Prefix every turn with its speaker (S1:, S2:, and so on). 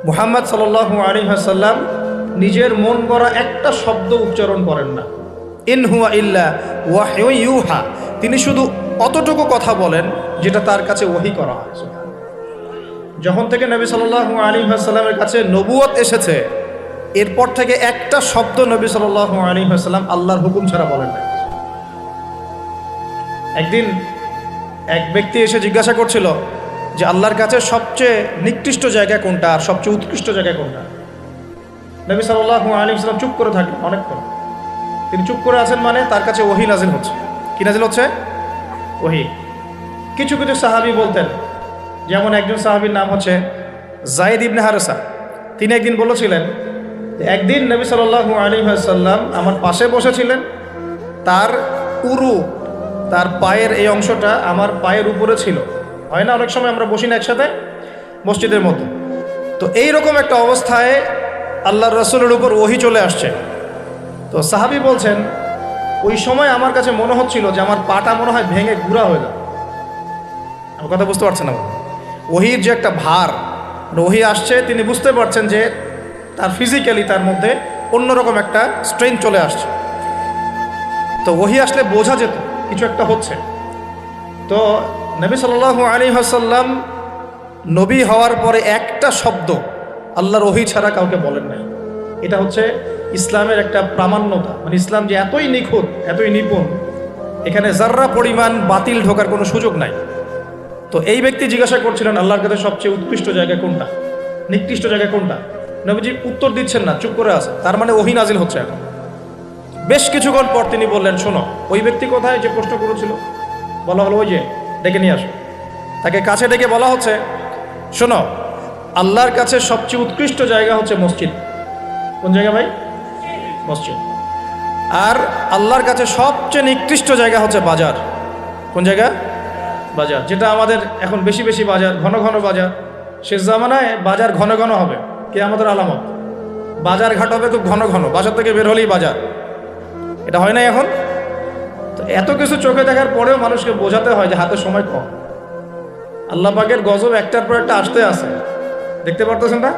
S1: মুহাম্মদ সাল্লাল্লাহু আলাইহি ওয়াসাল্লাম নিজের মন গড়া একটা শব্দ উচ্চারণ করেন না। ইন হুয়া ইল্লা ওয়াহয়ু ইউহা, তিনি শুধু অতটুকু কথা বলেন যেটা তার কাছে ওহী করা হয়। যখন থেকে নবী সাল্লাল্লাহু আলাইহি ওয়াসাল্লামের কাছে নবুয়ত এসেছে, এরপর থেকে একটা শব্দ নবী সাল্লাল্লাহু আলাইহি ওয়াসাল্লাম আল্লাহর হুকুম ছাড়া বলেন না। একদিন এক ব্যক্তি এসে জিজ্ঞাসা করছিল যে আল্লাহর কাছে সবচেয়ে নিকৃষ্ট জায়গা কোনটা আর সবচেয়ে উৎকৃষ্ট জায়গা কোনটা। নবী সাল্লাল্লাহু আলাইহি ওয়াসাল্লাম চুপ করে থাকলেন অনেকক্ষণ। তিনি চুপ করে আছেন মানে তার কাছে ওহী নাজিল হচ্ছে। কি নাজিল হচ্ছে? ওহী। কিছু কিছু সাহাবী বলতেন, যেমন একজন সাহাবীর নাম হচ্ছে যায়েদ ইবনে হারেসা। তিনি একদিন বলেছিলেন যে একদিন নবী সাল্লাল্লাহু আলাইহি ওয়াসাল্লাম আমার পাশে বসেছিলেন, তার উরু, তার পায়ের এই অংশটা আমার পায়ের উপরে ছিল। হয় না অনেক সময় আমরা বসি না একসাথে মসজিদের মধ্যে, তো এইরকম একটা অবস্থায় আল্লাহর রাসূলের উপর ওহী চলে আসছে। তো সাহাবী বলছেন ওই সময় আমার কাছে মনে হচ্ছিল যে আমার পাটা মনে হয় ভেঙে গুঁড়া হয়ে যাবে। আমার কথা বুঝতে পারছেন না? ওহীর যে একটা ভার, ওহী আসছে, তিনি বুঝতে পারছেন যে তার ফিজিক্যালি তার মধ্যে অন্যরকম একটা স্ট্রেংথ চলে আসছে। তো ওহী আসলে বোঝা যেত কিছু একটা হচ্ছে। তো নবী সাল্লাল্লাহু আলাইহি ওয়াসাল্লাম নবী হওয়ার পরে একটা শব্দ আল্লাহর ওহী ছাড়া কাউকে বলেন নাই। এটা হচ্ছে ইসলামের একটা প্রামাণ্যতা, মানে ইসলাম যে এতই নিখুঁত, এতই নিপুণ, এখানে যার্রা পরিমাণ বাতিল ঢোকার কোনো সুযোগ নাই। তো এই ব্যক্তি জিজ্ঞাসা করছিলেন আল্লাহর কাছে সবচেয়ে উৎকৃষ্ট জায়গা কোনটা, নিকৃষ্ট জায়গা কোনটা। নবীজি উত্তর দিচ্ছেন না, চুপ করে আছে। তার মানে ওহী নাজিল হচ্ছে এখন। বেশ কিছুক্ষণ পর তিনি বললেন, শোনো, ওই ব্যক্তি কোথায় যে প্রশ্ন করেছিল? বলা হলো ওই যে, ডেকে নিয়ে আসো। তাকে কাছে ডেকে বলা হচ্ছে, শোনো, আল্লাহর কাছে সবচেয়ে উৎকৃষ্ট জায়গা হচ্ছে মসজিদ। কোন জায়গা ভাই? মসজিদ। আর আল্লাহর কাছে সবচেয়ে নিকৃষ্ট জায়গা হচ্ছে বাজার। কোন জায়গা? বাজার। যেটা আমাদের এখন বেশি বেশি বাজার, ঘন ঘন বাজার। শেষ জামানায় বাজার ঘন ঘন হবে, কে আমাদের আলামত। বাজার ঘাট হবে খুব ঘন ঘন, বাজার থেকে বের হলেই বাজার। এটা হয় না এখন? তো এত কিছু চোখে দেখার পরেও মানুষকে বোঝাতে হয় যে হাতে সময় কম। আল্লাহ পাকের গজব একটার পর একটা আসতে আসে, দেখতে পারতেছেন না?